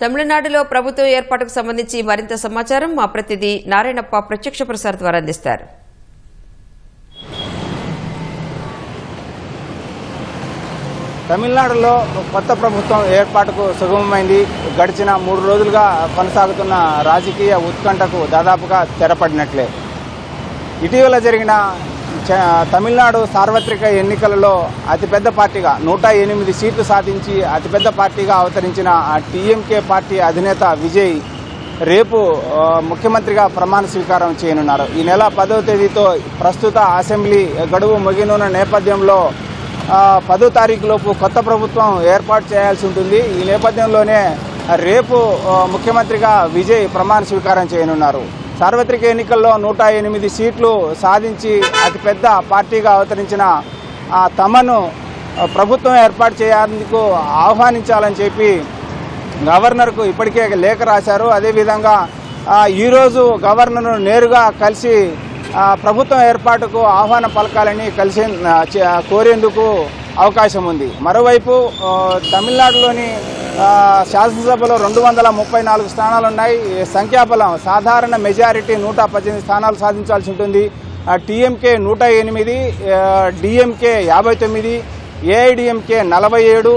తమిళనాడులో ప్రభుత్వ ఏర్పాటుకు సంబంధించి మరింత సమాచారం మా ప్రతినిధి నారాయణప్ప ప్రత్యక్ష ప్రసార ద్వారా అందిస్తారు. తమిళనాడులో కొత్త ప్రభుత్వం ఏర్పాటుకు సుగమమైంది. గడిచిన 3 రోజులుగా కొనసాగుతున్న రాజకీయ ఉత్కంఠకు దాదాపుగా తెరపడినట్లే. ఇటీవల జరిగిన తమిళనాడు సార్వత్రిక ఎన్నికలలో అతిపెద్ద పార్టీగా 108 సీట్లు సాధించి అతిపెద్ద పార్టీగా అవతరించిన టీఎంకే పార్టీ అధినేత విజయ్ రేపు ముఖ్యమంత్రిగా ప్రమాణ స్వీకారం చేయనున్నారు. ఈ నెల 10వ తేదీతో ప్రస్తుత అసెంబ్లీ గడువు ముగినున్న నేపథ్యంలో 10వ తారీఖులోపు కొత్త ప్రభుత్వం ఏర్పాటు చేయాల్సి ఉంటుంది. ఈ నేపథ్యంలోనే రేపు ముఖ్యమంత్రిగా విజయ్ ప్రమాణ స్వీకారం చేయనున్నారు. సార్వత్రిక ఎన్నికల్లో 108 సీట్లు సాధించి అతిపెద్ద పార్టీగా అవతరించిన తమను ప్రభుత్వం ఏర్పాటు చేసేందుకు ఆహ్వానించాలని చెప్పి గవర్నర్కు ఇప్పటికే లేఖ రాశారు. అదేవిధంగా ఈరోజు గవర్నర్ను నేరుగా కలిసి ప్రభుత్వం ఏర్పాటుకు ఆహ్వానం పలకాలని కోరేందుకు అవకాశం ఉంది. మరోవైపు తమిళనాడులోని శాసనసభలో 234 స్థానాలున్నాయి. సంఖ్యాబలం సాధారణ మెజారిటీ 118 స్థానాలు సాధించాల్సి ఉంటుంది. TMK 108, DMK 59, AIADMK 47,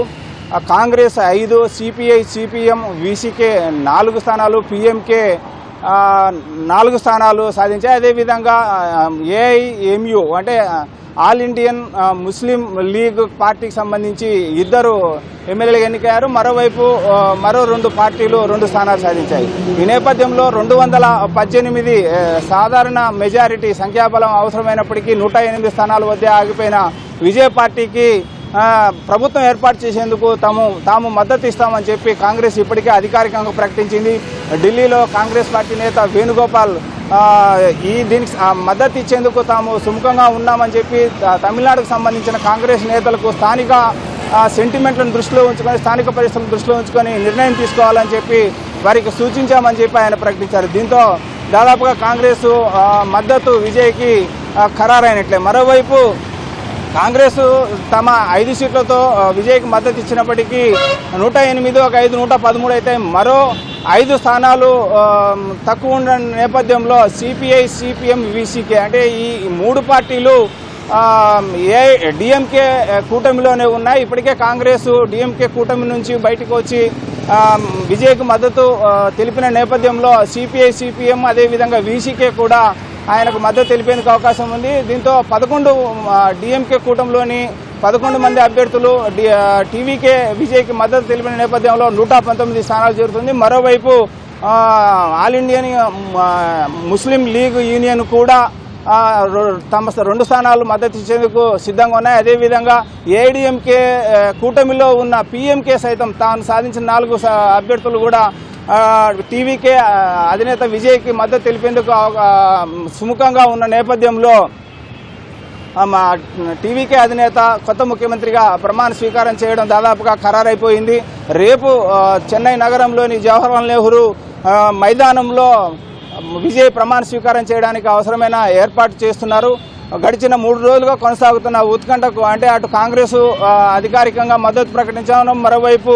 Congress 5, CPI CPM VCK 4 స్థానాలు, పిఎంకే 4 స్థానాలు సాధించాయి. అదేవిధంగా ఏఐఎంయు అంటే ఆల్ ఇండియన్ ముస్లిం లీగ్ పార్టీకి సంబంధించి 2 ఎమ్మెల్యేలు ఎన్నికయ్యారు. మరోవైపు మరో 2 పార్టీలు 2 స్థానాలు సాధించాయి. ఈ నేపథ్యంలో 218 సాధారణ మెజారిటీ సంఖ్యాబలం అవసరమైనప్పటికీ 108 స్థానాల వద్ద ఆగిపోయిన విజయ్ పార్టీకి ప్రభుత్వం ఏర్పాటు చేసేందుకు తాము మద్దతు ఇస్తామని చెప్పి కాంగ్రెస్ ఇప్పటికే అధికారికంగా ప్రకటించింది. ఢిల్లీలో కాంగ్రెస్ పార్టీ నేత వేణుగోపాల్ దీనికి మద్దతు ఇచ్చేందుకు తాము సుముఖంగా ఉన్నామని చెప్పి తమిళనాడుకు సంబంధించిన కాంగ్రెస్ నేతలకు స్థానిక సెంటిమెంట్లను దృష్టిలో ఉంచుకొని, స్థానిక పరిస్థితులను దృష్టిలో ఉంచుకొని నిర్ణయం తీసుకోవాలని చెప్పి వారికి సూచించామని చెప్పి ఆయన ప్రకటించారు. దీంతో దాదాపుగా కాంగ్రెస్ మద్దతు విజయ్కి ఖరారైనట్లే. మరోవైపు కాంగ్రెస్ తమ 5 సీట్లతో విజయ్కి మద్దతు ఇచ్చినప్పటికీ 108, ఒక 5 113 అయితే మరో 5 స్థానాలు తక్కువ ఉన్న నేపథ్యంలో సిపిఐ సిపిఎం వీసీకే అంటే ఈ 3 పార్టీలు డిఎంకే కూటమిలోనే ఉన్నాయి. ఇప్పటికే కాంగ్రెస్ డిఎంకే కూటమి నుంచి బయటకు వచ్చి విజయ్కు మద్దతు తెలిపిన నేపథ్యంలో సిపిఐ సిపిఎం అదేవిధంగా వీసీకే కూడా ఆయనకు మద్దతు తెలిపేందుకు అవకాశం ఉంది. దీంతో 11 డిఎంకే కూటమిలోని 11 మంది అభ్యర్థులు టీవీకే విజయ్కి మద్దతు తెలిపిన నేపథ్యంలో 119 స్థానాలు చేరుతుంది. మరోవైపు ఆల్ ఇండియన్ ముస్లిం లీగ్ యూనియన్ కూడా తమ 2 స్థానాలు మద్దతు ఇచ్చేందుకు సిద్ధంగా ఉన్నాయి. అదేవిధంగా ఏఐడిఎంకే కూటమిలో ఉన్న పిఎంకే సైతం తాను సాధించిన 4 అభ్యర్థులు కూడా టీవీకే అధినేత విజయ్కి మద్దతు తెలిపేందుకు సుముఖంగా ఉన్న నేపథ్యంలో టీవీకే అధినేత కొత్త ముఖ్యమంత్రిగా ప్రమాణ స్వీకారం చేయడం దాదాపుగా ఖరారైపోయింది. రేపు చెన్నై నగరంలోని జవహర్లాల్ నెహ్రూ మైదానంలో విజయ్ ప్రమాణ స్వీకారం చేయడానికి అవసరమైన ఏర్పాటు చేస్తున్నారు. గడిచిన 3 రోజులుగా కొనసాగుతున్న ఉత్కంఠకు అంటే అటు కాంగ్రెస్ అధికారికంగా మద్దతు ప్రకటించడం, మరోవైపు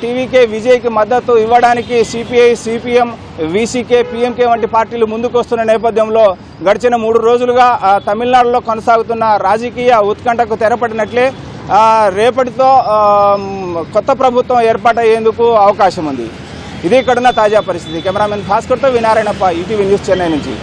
టీవీకే విజయ్కి మద్దతు ఇవ్వడానికి సిపిఐ సిపిఎం వీసీకే పిఎంకే వంటి పార్టీలు ముందుకు వస్తున్న నేపథ్యంలో గడిచిన 3 రోజులుగా తమిళనాడులో కొనసాగుతున్న రాజకీయ ఉత్కంఠకు తెరపడినట్లే. రేపటితో కొత్త ప్రభుత్వం ఏర్పాటయ్యేందుకు అవకాశం ఉంది. ఇది ఇక్కడున్న తాజా పరిస్థితి. కెమెరామెన్ భాస్కర్తో వినారాయణప్ప, ఈటీవీ న్యూస్, చెన్నై నుంచి.